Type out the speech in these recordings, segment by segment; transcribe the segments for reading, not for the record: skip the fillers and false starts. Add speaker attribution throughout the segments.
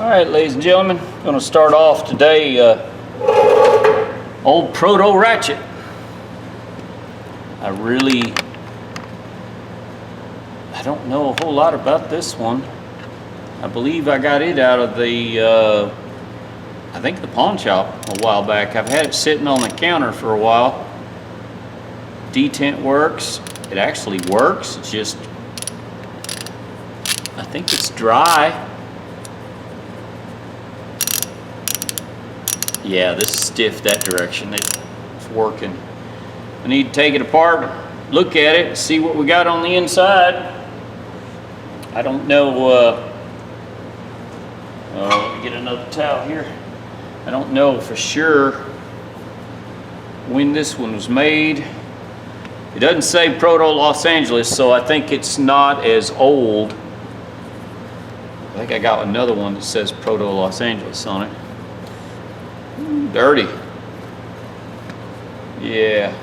Speaker 1: Alright, ladies and gentlemen, I'm going to start off today old Proto ratchet. I don't know a whole lot about this one. I believe I got it out of the I think the pawn shop a while back. I've had it sitting on the counter for a while. Detent works. It actually works. It's just, I think it's dry. Yeah, this is stiff that direction. It's working. I need to take it apart, look at it, see what we got on the inside. I don't know, let me get another towel here. I don't know for sure when this one was made. It doesn't say Proto Los Angeles, so I think it's not as old. I think I got another one that says Proto Los Angeles on it. Dirty. Yeah.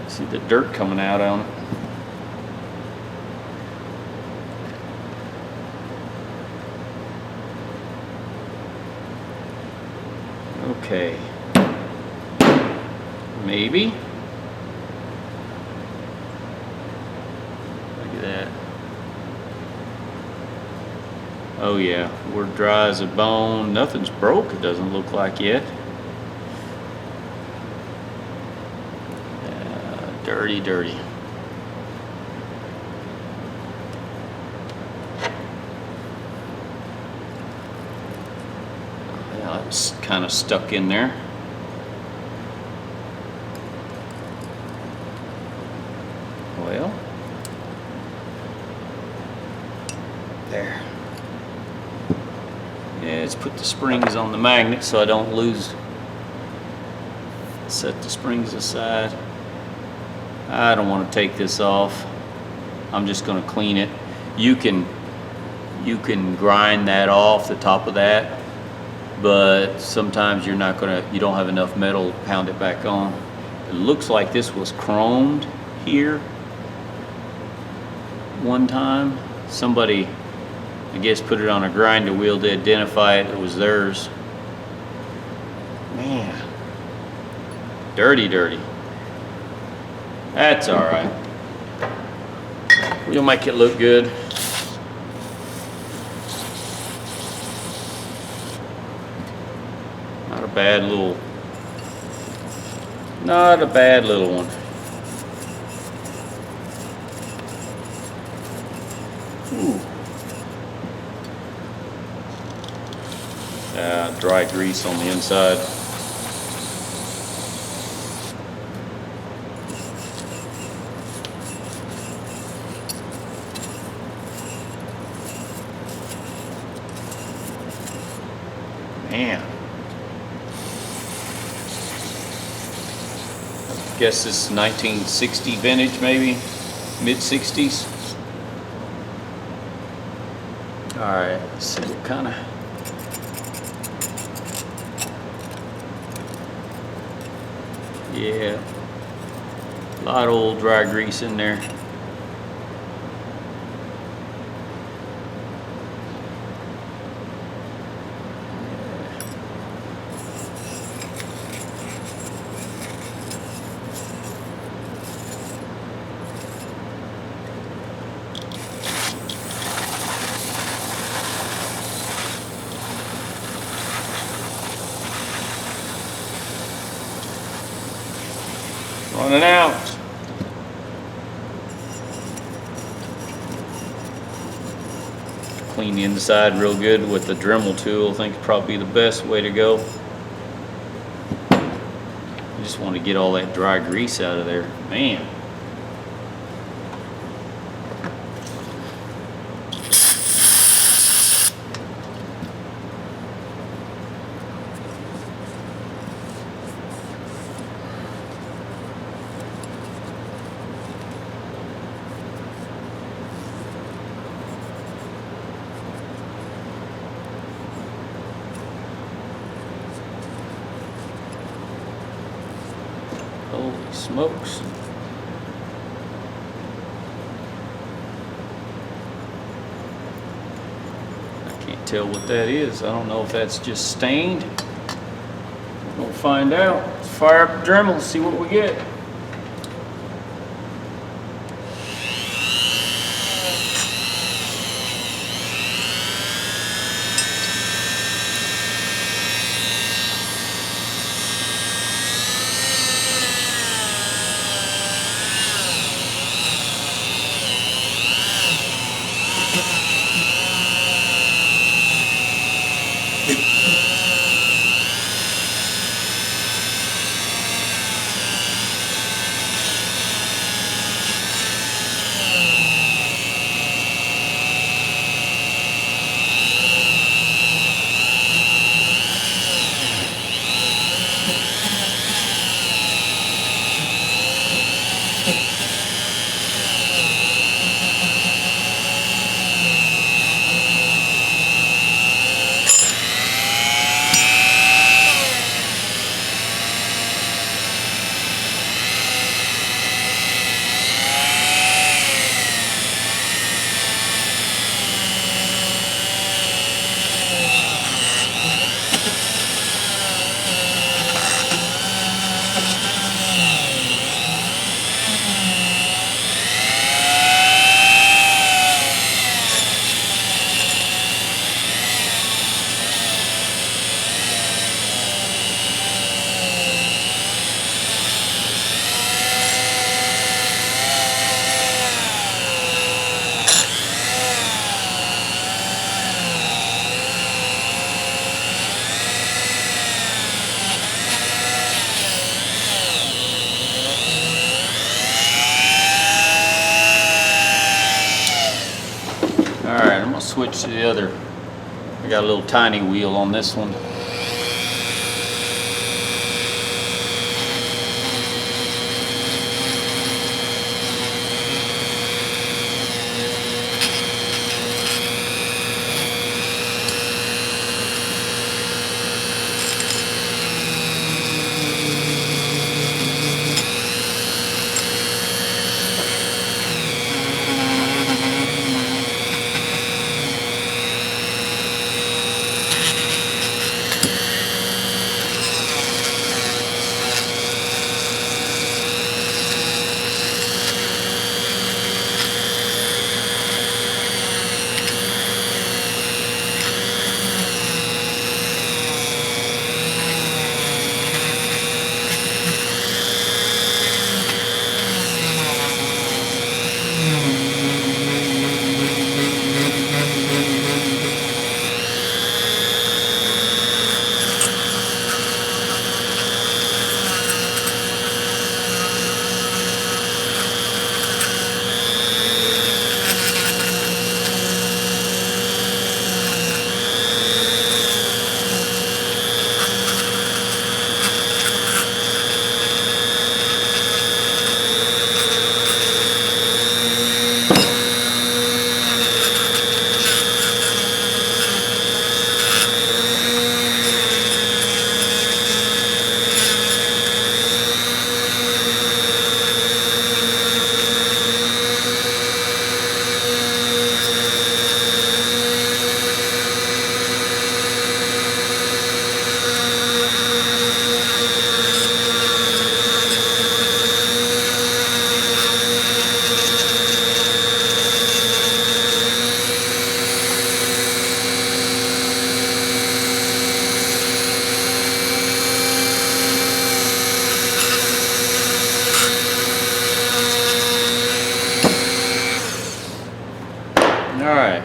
Speaker 1: See the dirt coming out on it. Okay. Maybe. Look at that. Oh yeah, we're dry as a bone. Nothing's broke, it doesn't look like yet. Dirty, dirty. Yeah, it's kind of stuck in there. Well, there. Yeah, let's put the springs on the magnet so I don't lose. Set the springs aside. I don't want to take this off. I'm just going to clean it. You can grind that off, the top of that, but sometimes you don't have enough metal to pound it back on. It looks like this was chromed here one time. Somebody, I guess, put it on a grinder wheel to identify it. It was theirs. Man, dirty, dirty. That's all right. We'll make it look good. Not a bad little one. Ooh. Dry grease on the inside. Man. I guess this is 1960 vintage, maybe mid-60s. All right, let's see what kind of. Yeah, a lot of old dry grease in there. Running out. Clean the inside real good with the Dremel tool. I think it's probably the best way to go. You just want to get all that dry grease out of there. Man. Holy smokes. tell what that is. I don't know if that's just stained. We'll find out. Let's fire up the Dremel, see what we get. Alright, I'm going to switch to the other. I got a little tiny wheel on this one. Alright.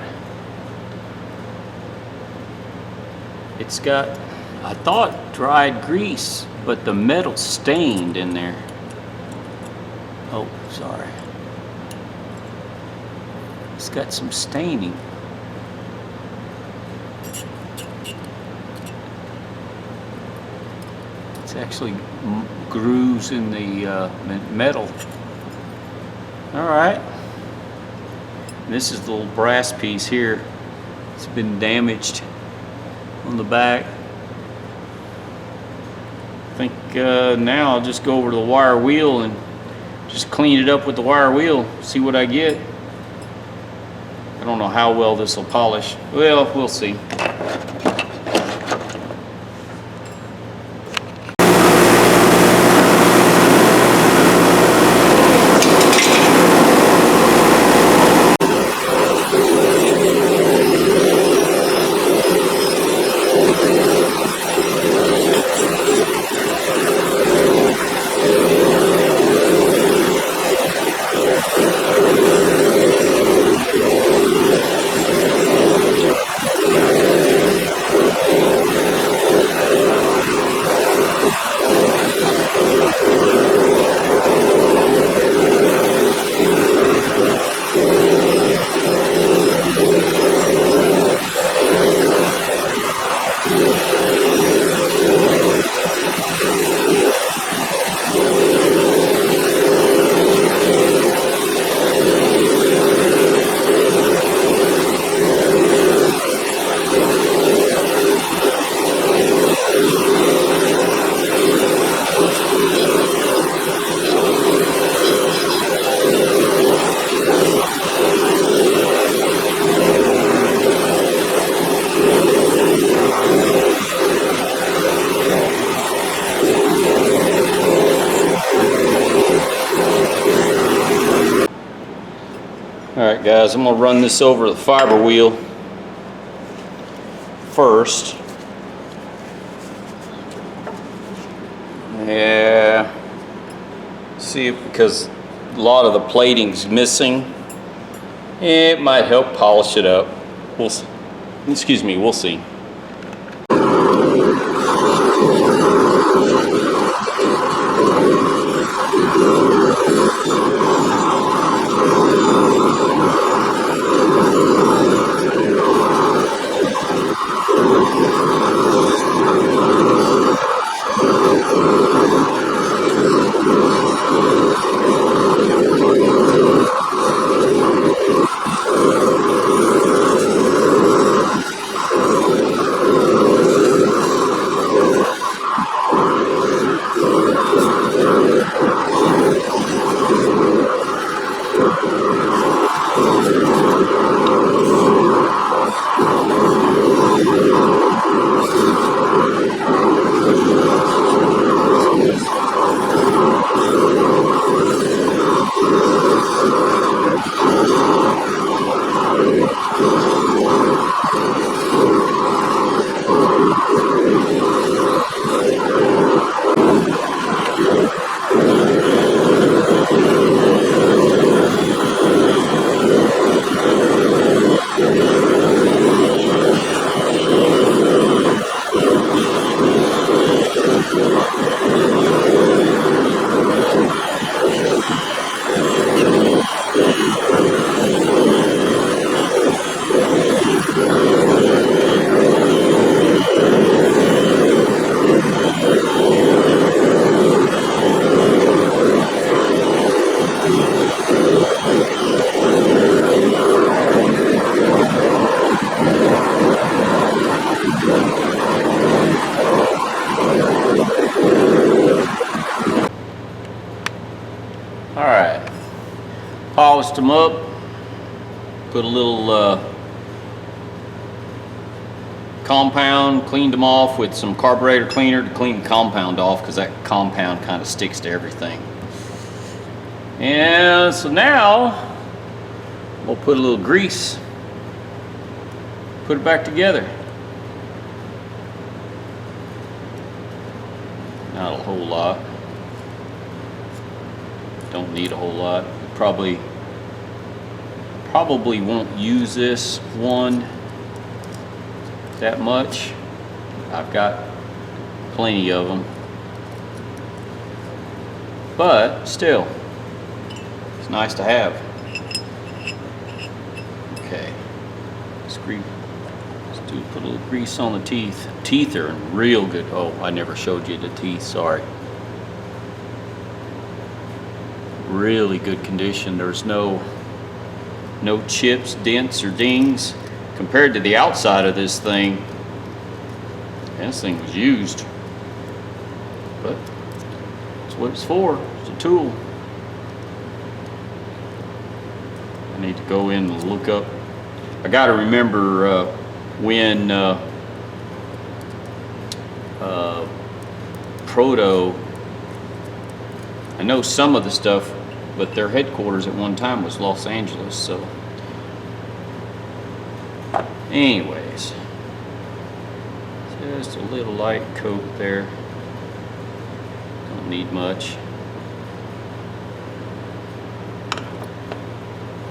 Speaker 1: It's got, I thought, dried grease, but the metal's stained in there. Oh, sorry. It's got some staining. It's actually grooves in the metal. Alright. This is the little brass piece here. It's been damaged on the back. I think now I'll just go over to the wire wheel and just clean it up with the wire wheel, see what I get. I don't know how well this will polish. Well, we'll see. Alright guys, I'm going to run this over the fiber wheel first. Yeah, see, because a lot of the plating's missing, it might help polish it up. We'll see. Excuse me, we'll see. Alright, polished them up, put a little compound, cleaned them off with some carburetor cleaner to clean the compound off, because that compound kind of sticks to everything. And so now we'll put a little grease, put it back together. Not a whole lot. Don't need a whole lot. Probably won't use this one that much. I've got plenty of them, but still, it's nice to have. Okay, put a little grease on the teeth. Teeth are in real good. Oh, I never showed you the teeth. Sorry. Really good condition. There's no chips, dents, or dings compared to the outside of this thing. And this thing was used, but that's what it's for. It's a tool. I need to go in and look up I got to remember when Proto, I know some of the stuff, but their headquarters at one time was Los Angeles, so anyways, just a little light coat there, don't need much.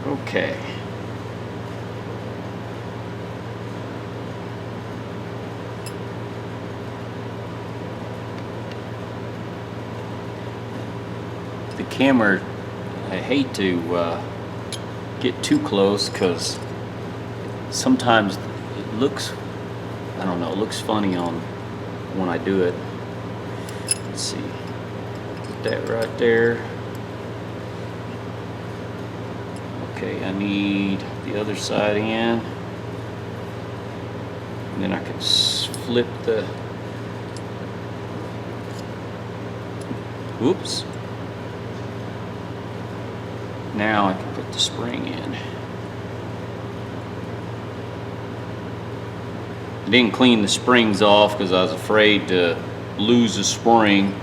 Speaker 1: Okay. The camera, I hate to get too close because sometimes it looks, I don't know, it looks funny on when I do it. Let's see, put that right there. Okay, I need the other side in, and then I can flip the, oops. Now I can put the spring in. I didn't clean the springs off because I was afraid to lose the spring.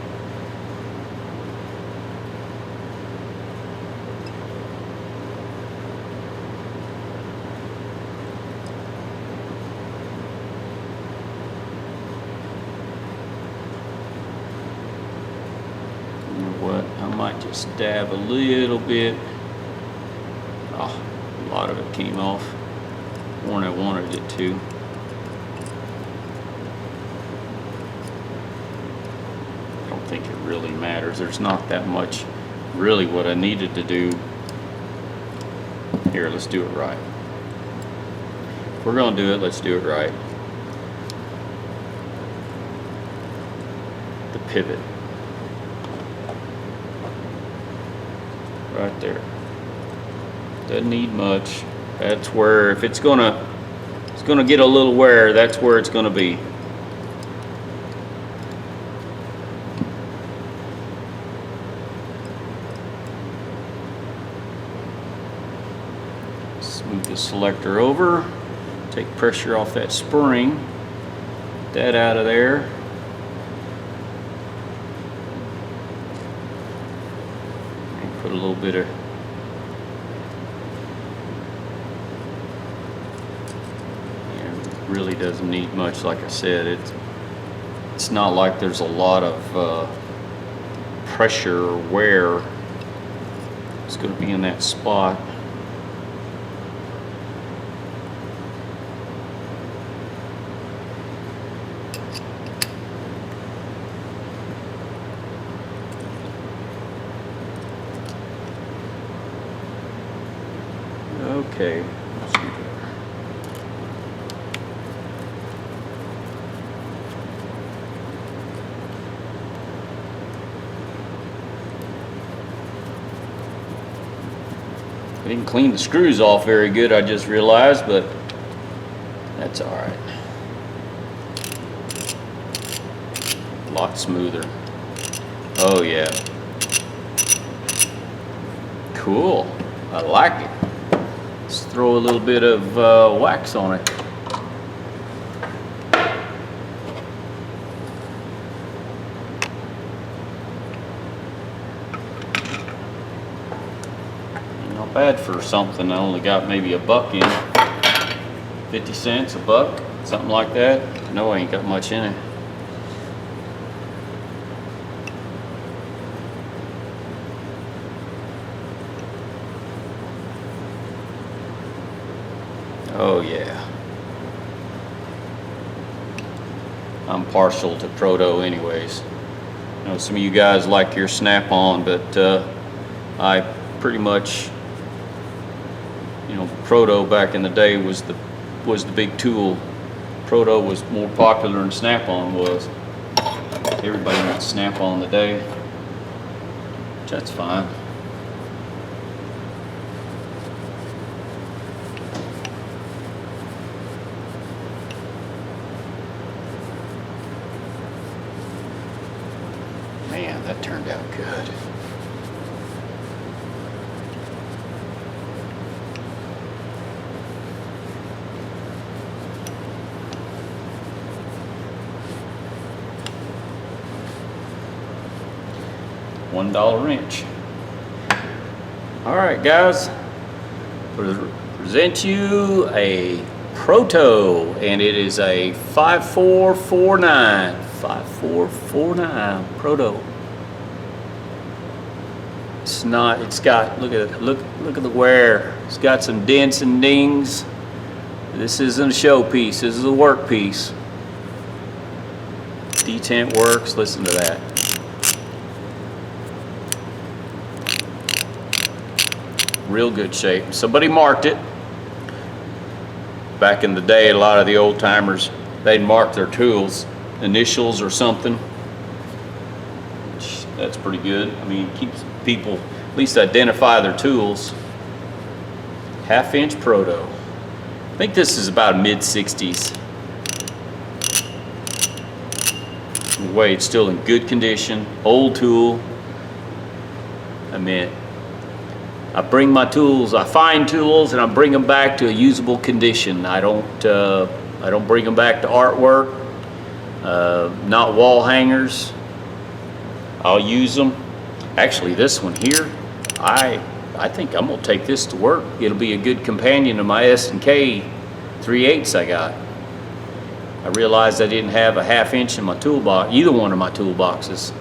Speaker 1: You know what? I might just dab a little bit. Oh, a lot of it came off when I wanted it to. I don't think it really matters. There's not that much really what I needed to do. Here, let's do it right. If we're gonna do it, let's do it right. The pivot. Right there. Doesn't need much. That's where, if it's gonna get a little wear, that's where it's gonna be. Smooth the selector over, take pressure off that spring, get that out of there. And put a little bit of really doesn't need much. Like I said, it's not like there's a lot of pressure or wear. It's going to be in that spot. Okay. I didn't clean the screws off very good, I just realized, but that's all right. A lot smoother. Oh yeah. Cool. I like it. Let's throw a little bit of wax on it. Not bad for something I only got maybe $1 in. 50 cents, $1, something like that. No, I ain't got much in it. Oh yeah. I'm partial to Proto anyways. I know some of you guys like your Snap-on, but I pretty much, you know, Proto back in the day was the big tool. Proto was more popular than Snap-on was. Everybody wants Snap-on today. That's fine. Man, that turned out good. $1 wrench. All right, guys, present you a Proto, and it is a 5449 Proto. It's not, it's got, look at it, look at the wear. It's got some dents and dings. This isn't a showpiece, this is a work piece. Detent works, listen to that. Real good shape. Somebody marked it. Back in the day, a lot of the old timers, they'd mark their tools, initials or something. That's pretty good. I mean, it keeps people at least identify their tools. 1/2 inch Proto. I think this is about mid-60s. The way it's still in good condition, old tool. I mean, I bring my tools, I find tools and I bring them back to a usable condition. I don't bring them back to artwork, not wall hangers. I'll use them. Actually, this one here, I think I'm gonna take this to work. It'll be a good companion to my S&K 3/8 I got. I realized I didn't have a 1/2 inch in my toolbox, either one of my toolboxes,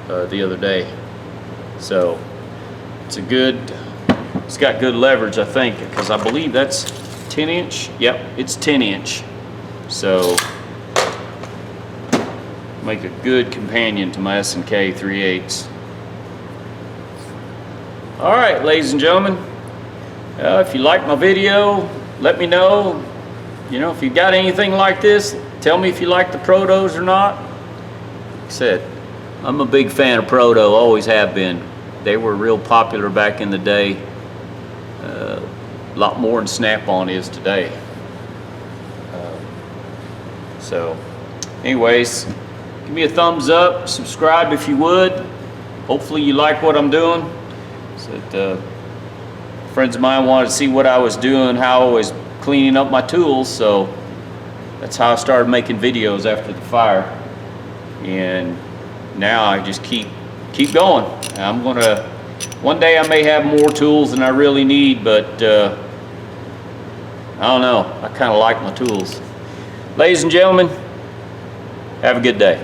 Speaker 1: the other day. So it's got good leverage, I think, because I believe that's 10 inch. Yep, it's 10 inch. So make a good companion to my S&K 3/8. All right, ladies and gentlemen, if you like my video, let me know. You know, if you got anything like this, tell me if you like the Protos or not. Like I said, I'm a big fan of Proto, always have been. They were real popular back in the day. A lot more than Snap-on is today. So, anyways, give me a thumbs up, subscribe if you would. Hopefully you like what I'm doing. So that, friends of mine wanted to see what I was doing, how I was cleaning up my tools, so that's how I started making videos after the fire. And now I just keep going. I'm gonna, one day I may have more tools than I really need, but I don't know, I kind of like my tools. Ladies and gentlemen, have a good day.